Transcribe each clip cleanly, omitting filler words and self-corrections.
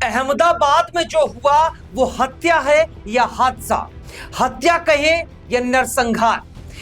अहमदाबाद में जो हुआ वो हत्या है या हादसा, हत्या कहे या नरसंहार।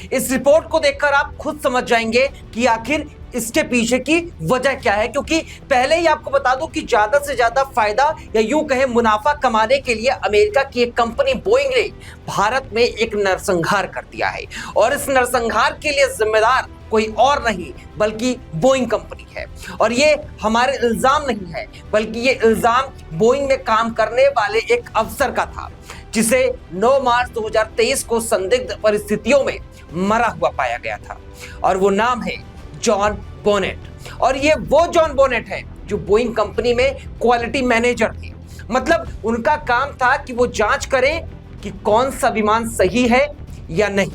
इस रिपोर्ट को देखकर आप खुद समझ जाएंगे कि आखिर इसके पीछे की वजह क्या है, क्योंकि पहले ही आपको बता दूं कि ज्यादा से ज्यादा फायदा या यूं कहे मुनाफा कमाने के लिए अमेरिका की एक कंपनी बोइंग ने भारत में एक नरसंहार कर दिया है। और इस नरसंहार के लिए जिम्मेदार कोई और नहीं बल्कि बोइंग कंपनी है। और ये हमारे इल्जाम नहीं है, बल्कि ये इल्जाम बोइंग में काम करने वाले एक अफसर का था, जिसे 9 मार्च 2023 को संदिग्ध परिस्थितियों में मरा हुआ पाया गया था। और वो नाम है जॉन बोनेट। और ये वो जॉन बोनेट है जो बोइंग कंपनी में क्वालिटी मैनेजर थे। मतलब उनका काम था कि वो जांच करें कि कौन सा विमान सही है या नहीं,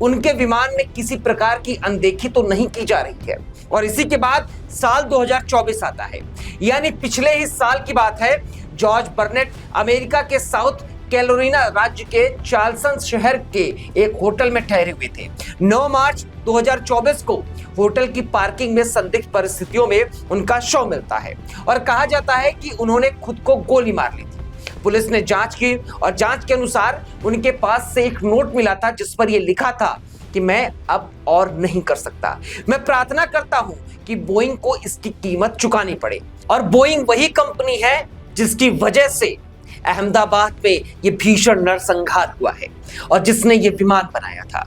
उनके विमान में किसी प्रकार की अनदेखी तो नहीं की जा रही है। और इसी के बाद साल 2024 आता है, यानी पिछले ही साल की बात है। जॉर्ज बर्नेट अमेरिका के साउथ कैरोलिना राज्य के चार्ल्सन शहर के एक होटल में ठहरे हुए थे। 9 मार्च 2024 को होटल की पार्किंग में संदिग्ध परिस्थितियों में उनका शव मिलता है और कहा जाता है कि उन्होंने खुद को गोली मार ली थी। पुलिस ने जांच की और जांच के अनुसार उनके पास से एक नोट मिला था, जिस पर यह लिखा था कि मैं अब और नहीं कर सकता। मैं प्रार्थना करता हूं कि बोइंग को इसकी कीमत चुकानी पड़े। और बोइंग वही कंपनी है जिसकी वजह से अहमदाबाद में ये भीषण नरसंहार हुआ है और जिसने ये विमान बनाया था।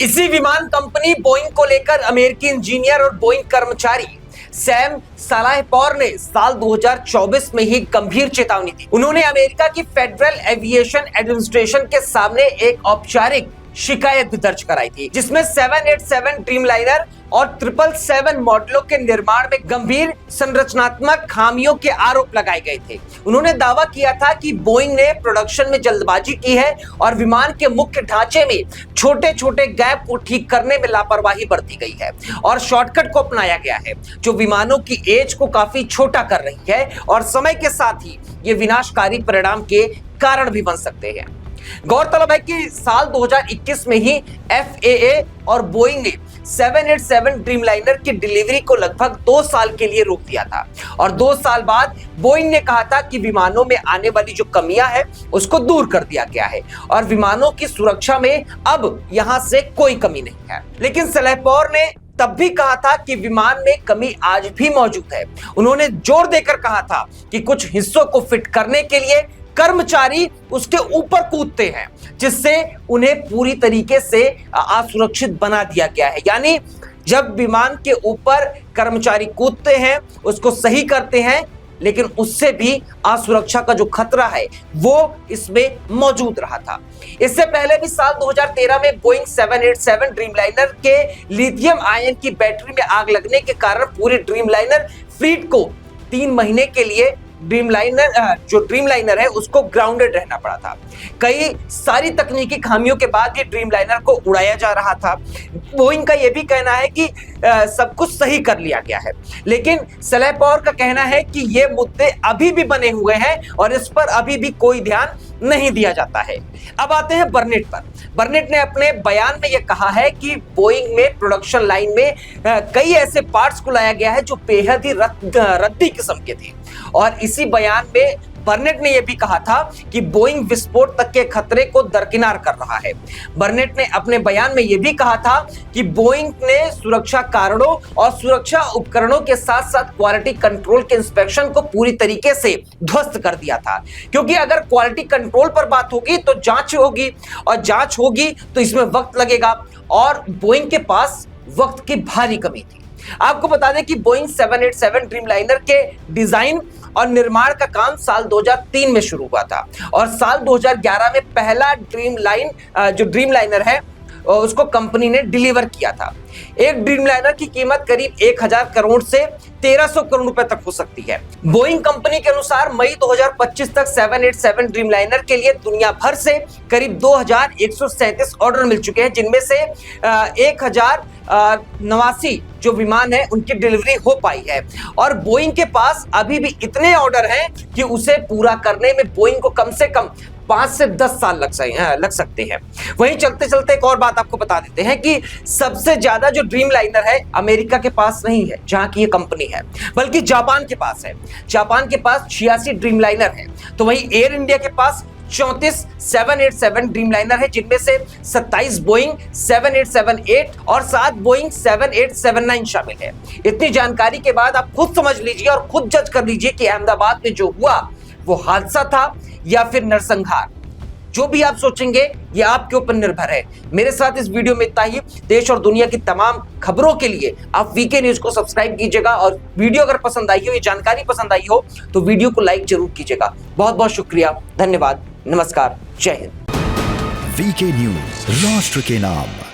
इसी विमान कंपनी बोइंग को लेकर अमेरिकी इंजीनियर और बोइंग कर्मचारी सैम सलाहपौर ने साल 2024 में ही गंभीर चेतावनी दी। उन्होंने अमेरिका की फेडरल एविएशन एडमिनिस्ट्रेशन के सामने एक औपचारिक शिकायत भी दर्ज कराई थी, जिसमें 787 ड्रीमलाइनर और 777 मॉडलों के निर्माण में गंभीर संरचनात्मक खामियों के आरोप लगाए गए थे। उन्होंने दावा किया था कि बोइंग ने प्रोडक्शन में जल्दबाजी की है और विमान के मुख्य ढांचे में छोटे छोटे गैप को ठीक करने में लापरवाही बरती गई है और शॉर्टकट को अपनाया गया है, जो विमानों की एज को काफी छोटा कर रही है और समय के साथ ही ये विनाशकारी परिणाम के कारण भी बन सकते हैं। गौरतलब है कि साल 2021 में ही FAA और बोइंग ने 787 ड्रीमलाइनर की डिलीवरी को लगभग 2 साल के लिए रोक दिया था और 2 साल बाद बोइंग ने कहा था कि विमानों में आने वाली जो कमियां हैं उसको दूर कर दिया गया है और विमानों की सुरक्षा में अब यहां से कोई कमी नहीं है। लेकिन सलाहपौर ने तब भी कहा था कि विमान में कमी आज भी मौजूद है। उन्होंने जोर देकर कहा था कि कुछ हिस्सों को फिट करने के लिए कर्मचारी उसके ऊपर कूदते हैं, जिससे उन्हें पूरी तरीके से असुरक्षित बना दिया गया है। यानी जब विमान के ऊपर कर्मचारी कूदते हैं, उसको सही करते हैं, लेकिन उससे भी असुरक्षा का जो खतरा है वो इसमें मौजूद रहा था। इससे पहले भी साल 2013 में बोइंग 787 ड्रीमलाइनर के लिथियम आयन की बैटरी में आग लगने के कारण पूरी ड्रीमलाइनर फ्लीट को 3 महीने के लिए ड्रीमलाइनर है उसको ग्राउंडेड रहना पड़ा था। कई सारी तकनीकी खामियों के बाद ये ड्रीमलाइनर को उड़ाया जा रहा था। बोइंग का यह भी कहना है कि सब कुछ सही कर लिया गया है, लेकिन सलाहपौर का कहना है कि ये मुद्दे अभी भी बने हुए हैं और इस पर अभी भी कोई ध्यान नहीं दिया जाता है। अब आते हैं बर्नेट पर। बर्नेट ने अपने बयान में यह कहा है कि बोइंग में प्रोडक्शन लाइन में कई ऐसे पार्ट्स को लाया गया है जो बेहद ही रद्दी किस्म के थे। और इसी बयान में बर्नेट ने यह भी कहा था कि बोइंग विस्फोट तक के खतरे को दरकिनार कर रहा है। बर्नेट ने अपने बयान में यह भी कहा था कि बोइंग ने सुरक्षा कारणों और सुरक्षा उपकरणों के साथ साथ क्वालिटी कंट्रोल के इंस्पेक्शन को पूरी तरीके से ध्वस्त कर दिया था, क्योंकि अगर क्वालिटी कंट्रोल पर बात होगी तो जांच होगी और जांच होगी तो इसमें वक्त लगेगा और बोइंग के पास वक्त की भारी कमी थी। आपको बता दें कि बोइंग 787 ड्रीमलाइनर के डिजाइन और निर्माण का काम साल 2003 में शुरू हुआ था और साल 2011 में पहला ड्रीमलाइनर है उसको कंपनी ने डिलीवर किया था। एक ड्रीमलाइनर की कीमत करीब 1000 करोड़ से 1300 करोड़ रुपए तक हो सकती है। बोइंग कंपनी के अनुसार मई 2025 तक 787 ड्रीमलाइनर के लिए दुनिया भर से करीब 2137 ऑर्डर मिल चुके हैं, जिनमें से 1089 जो विमान है उनकी डिलीवरी हो पाई है। और बोइंग के पास अभी भी इतने ऑर्डर हैं कि उसे पूरा करने में बोइंग को कम से कम 5 से 10 साल लग सकते हैं। वहीं चलते चलते एक और बात आपको बता देते हैं कि सबसे ज्यादा ज्यादा जो ड्रीम लाइनर है अमेरिका के पास नहीं है जहां की ये कंपनी है, बल्कि जापान के पास है। जापान के पास 86 ड्रीम लाइनर है। तो वहीं एयर इंडिया के पास 34 787 ड्रीम लाइनर है, जिनमें से 27 बोइंग 7878 और 7 बोइंग 7879 शामिल है। इतनी जानकारी के बाद आप खुद समझ लीजिए और खुद जज कर लीजिए कि अहमदाबाद में जो हुआ वो हादसा था या फिर नरसंहार। जो भी आप सोचेंगे ये आपके ऊपर निर्भर है। मेरे साथ इस वीडियो में इतना ही। देश और दुनिया की तमाम खबरों के लिए आप वीके न्यूज को सब्सक्राइब कीजिएगा और वीडियो अगर पसंद आई हो, ये जानकारी पसंद आई हो तो वीडियो को लाइक जरूर कीजिएगा। बहुत बहुत शुक्रिया, धन्यवाद, नमस्कार, जय हिंद। वीके न्यूज, राष्ट्र के नाम।